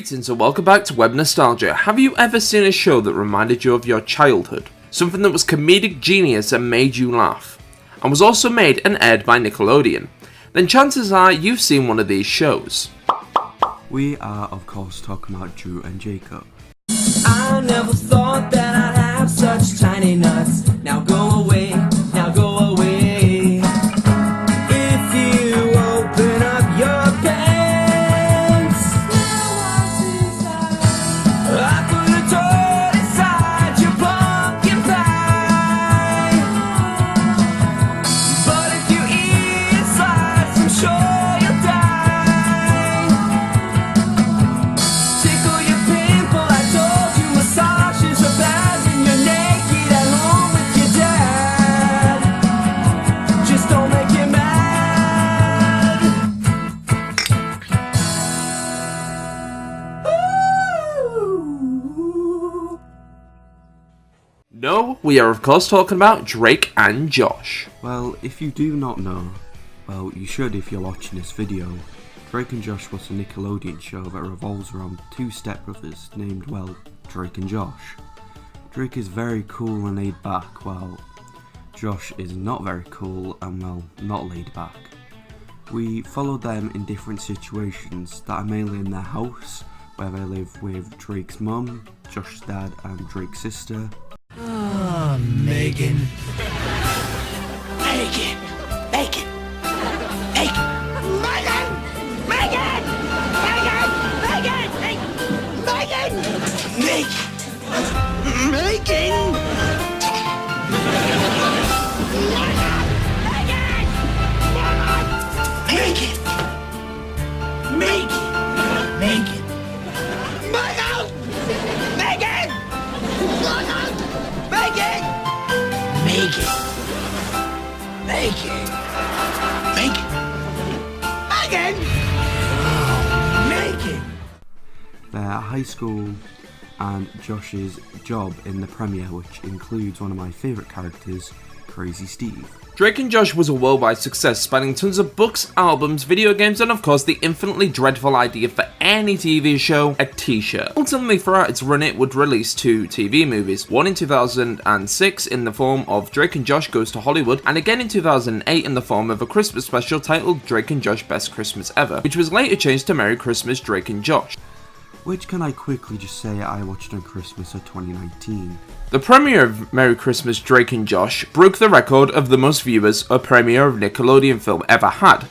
Greetings and welcome back to Web Nostalgia. Have you ever seen a show that reminded you of your childhood? Something that was comedic genius and made you laugh, and was also made and aired by Nickelodeon? Then chances are you've seen one of these shows. We are of course talking about Drew and Jacob. I never thought that I'd have such tiny nuts. Now go away, now go away. If you open up your pants, I put a toad inside your pumpkin pie. But if you eat slice, I'm sure you'll die. Tickle your pimple, I told you massages are bad when you're naked at home with your dad. Just don't make you mad. Ooh. No, we are of course talking about Drake and Josh. Well, if you do not know, well, you should if you're watching this video. Drake and Josh was a Nickelodeon show that revolves around two stepbrothers named, well, Drake and Josh. Drake is very cool and laid back, while Josh is not very cool and, well, not laid back. We followed them in different situations that are mainly in their house, where they live with Drake's mum, Josh's dad and Drake's sister. Megan. Megan. Megan. Megan. Megan. Megan. Megan. Megan. Megan. Megan. Megan. Megan. Megan. Megan. Megan. Megan! Megan! Megan! Megan! Megan! Megan! Their high school and Josh's job in the premiere, which includes one of my favourite characters, Crazy Steve. Drake and Josh was a worldwide success, spanning tons of books, albums, video games, and of course the infinitely dreadful idea for any TV show, a t-shirt. Ultimately, throughout its run, it would release two TV movies, one in 2006 in the form of Drake and Josh Goes to Hollywood, and again in 2008 in the form of a Christmas special titled Drake and Josh Best Christmas Ever, which was later changed to Merry Christmas Drake and Josh. Which can I quickly just say I watched on Christmas of 2019. The premiere of Merry Christmas Drake and Josh broke the record of the most viewers a premiere of Nickelodeon film ever had,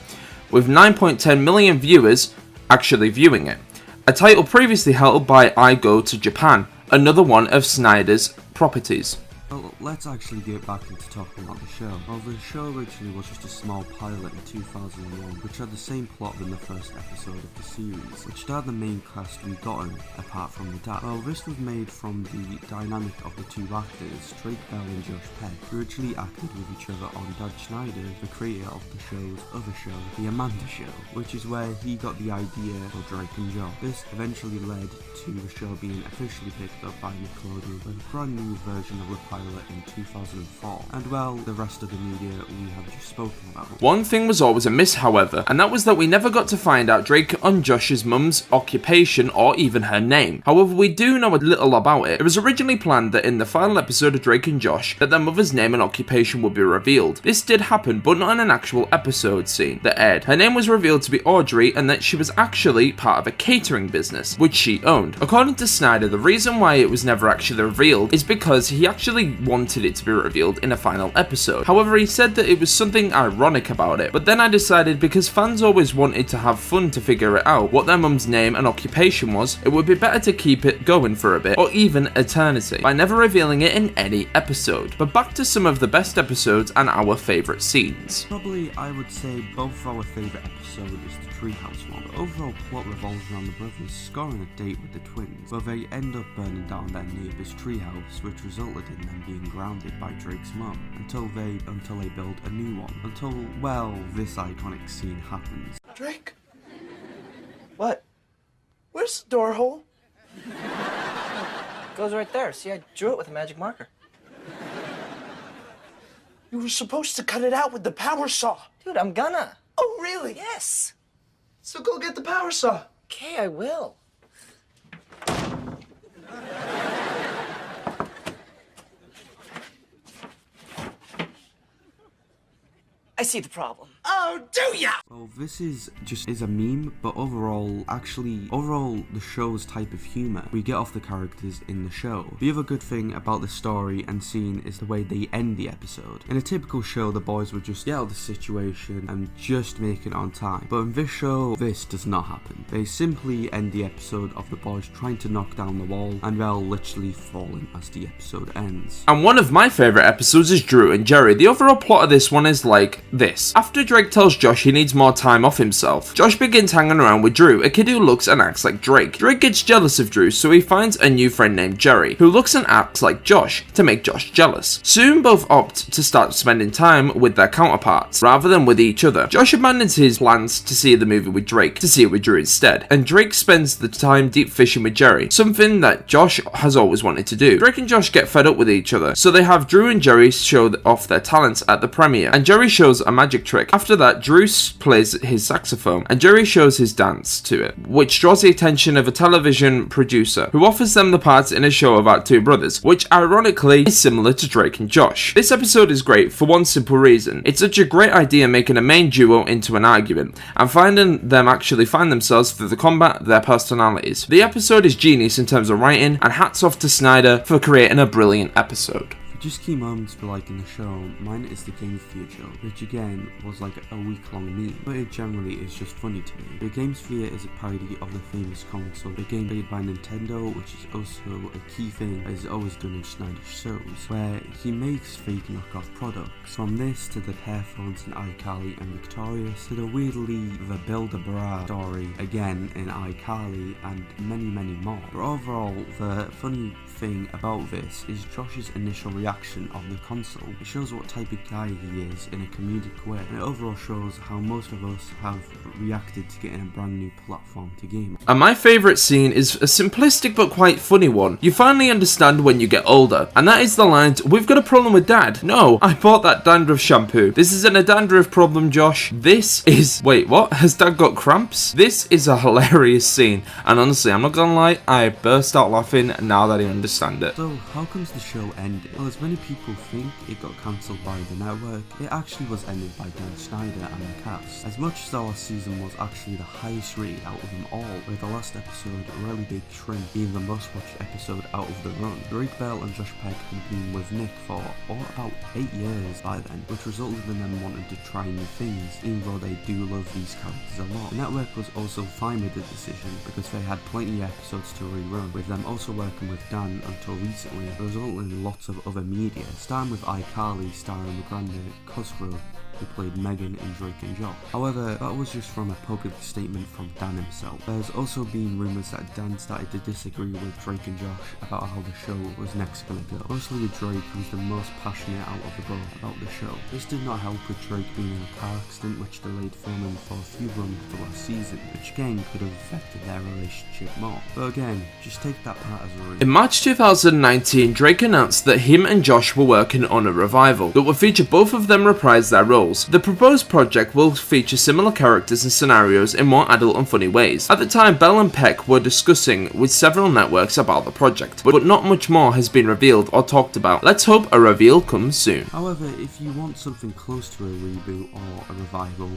with 9.10 million viewers actually viewing it, a title previously held by I Go to Japan, another one of Snyder's properties. Well, let's actually get back into talking about the show. Well, the show originally was just a small pilot in 2001, which had the same plot than the first episode of the series, which starred the main cast we'd gotten, apart from the dad. Well, this was made from the dynamic of the two actors, Drake Bell and Josh Peck, who originally acted with each other on Dad Schneider, the creator of the show's other show, The Amanda Show, which is where he got the idea for Drake and Josh. This eventually led to the show being officially picked up by Nickelodeon with a brand new version of the pilot in 2004, and well, the rest of the media we have just spoken about. One thing was always amiss, however, and that was that we never got to find out Drake and Josh's mum's occupation or even her name. However, we do know a little about it. It was originally planned that in the final episode of Drake and Josh, that their mother's name and occupation would be revealed. This did happen, but not in an actual episode scene that aired. Her name was revealed to be Audrey, and that she was actually part of a catering business, which she owned. According to Snyder, the reason why it was never actually revealed is because he actually wanted it to be revealed in a final episode. However, he said that it was something ironic about it, but then I decided because fans always wanted to have fun to figure it out what their mum's name and occupation was, it would be better to keep it going for a bit, or even eternity, by never revealing it in any episode. But back to some of the best episodes and our favourite scenes. Probably I would say both our favourite episode is the Treehouse one. The overall plot revolves around the brothers scoring a date with the twins, but they end up burning down their neighbour's treehouse, which resulted in them being grounded by Drake's mum until they build a new one. Until, well, this iconic scene happens. Drake? What? Where's the door hole? Goes right there. See, I drew it with a magic marker. You were supposed to cut it out with the power saw. Dude, I'm gonna. Oh, really? Yes. So go get the power saw. Okay, I will. I see the problem. Oh, do ya? Well, this is a meme, but overall the show's type of humor we get off the characters in the show. The other good thing about the story and scene is the way they end the episode. In a typical show, the boys would just get out of the situation and just make it on time. But in this show, this does not happen. They simply end the episode of the boys trying to knock down the wall, and they're literally falling as the episode ends. And one of my favourite episodes is Drew and Jerry. The overall plot of this one is like this. After Drake tells Josh he needs more time off himself, Josh begins hanging around with Drew, a kid who looks and acts like Drake. Drake gets jealous of Drew, so he finds a new friend named Jerry, who looks and acts like Josh, to make Josh jealous. Soon both opt to start spending time with their counterparts, rather than with each other. Josh abandons his plans to see the movie with Drake, to see it with Drew instead, and Drake spends the time deep fishing with Jerry, something that Josh has always wanted to do. Drake and Josh get fed up with each other, so they have Drew and Jerry show off their talents at the premiere, and Jerry shows a magic trick. After that, Drew plays his saxophone, and Jerry shows his dance to it, which draws the attention of a television producer, who offers them the part in a show about two brothers, which ironically is similar to Drake and Josh. This episode is great for one simple reason. It's such a great idea making a main duo into an argument, and finding them actually find themselves through the combat their personalities. The episode is genius in terms of writing, and hats off to Snyder for creating a brilliant episode. Just key moments for liking the show, mine is the Games Theatre show, which again was like a week-long meme, but it generally is just funny to me. The Games Theatre is a parody of the famous console, the game made by Nintendo, which is also a key thing that is always done in Snyder's shows, where he makes fake knockoff products. From this to the Paraphones in iCarly and Victorious, to the weirdly the Build-A-Bra story again in iCarly, and many more. But overall, the funny thing about this is Josh's initial reaction of the console. It shows what type of guy he is in a comedic way, and it overall shows how most of us have reacted to getting a brand new platform to game. And my favourite scene is a simplistic but quite funny one. You finally understand when you get older, and that is the lines, "We've got a problem with Dad." "No, I bought that dandruff shampoo." "This isn't a dandruff problem, Josh. This is..." "Wait, what? Has Dad got cramps?" This is a hilarious scene, and honestly, I'm not gonna lie, I burst out laughing now that I understand it. So, how comes the show ended? Well, as many people think it got cancelled by the network, it actually was ended by Dan Snyder and the cast. As much as the last season was actually the highest rated out of them all, with the last episode, Really Big Shrimp, being the most watched episode out of the run. Drake Bell and Josh Peck had been with Nick for about 8 years by then, which resulted in them wanting to try new things, even though they do love these characters a lot. The network was also fine with the decision, because they had plenty of episodes to rerun, with them also working with Dan until recently, resulting in lots of other media, starting with iCarly starring the grande Cosgrove, who played Megan in Drake and Josh. However, that was just from a public statement from Dan himself. There's also been rumours that Dan started to disagree with Drake and Josh about how the show was next going to go, mostly with Drake, who's the most passionate out of the both about the show. This did not help with Drake being in a car accident which delayed filming for a few months of the last season, which again could have affected their relationship more. But again, just take that part as a reason. In March 2019, Drake announced that him and Josh were working on a revival that would feature both of them reprise their roles. The proposed project will feature similar characters and scenarios in more adult and funny ways. At the time, Bell and Peck were discussing with several networks about the project, but not much more has been revealed or talked about. Let's hope a reveal comes soon. However, if you want something close to a reboot or a revival,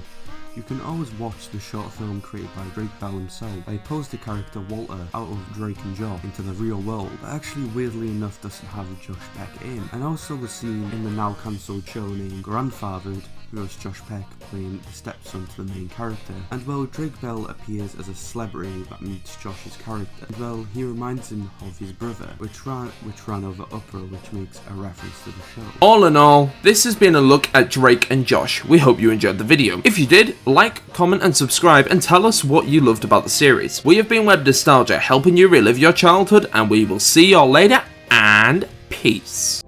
you can always watch the short film created by Drake Bell himself. They posed the character Walter out of Drake and Josh into the real world, but actually weirdly enough doesn't have Josh Peck in. And also was seen in the now cancelled show named Grandfathered, who was Josh Peck playing the stepson to the main character. And well, Drake Bell appears as a celebrity that meets Josh's character. And well, he reminds him of his brother, which ran over Upper, which makes a reference to the show. All in all, this has been a look at Drake and Josh. We hope you enjoyed the video. If you did, like, comment and subscribe and tell us what you loved about the series. We have been WebbedNostalgia, helping you relive your childhood, and we will see you all later, and peace.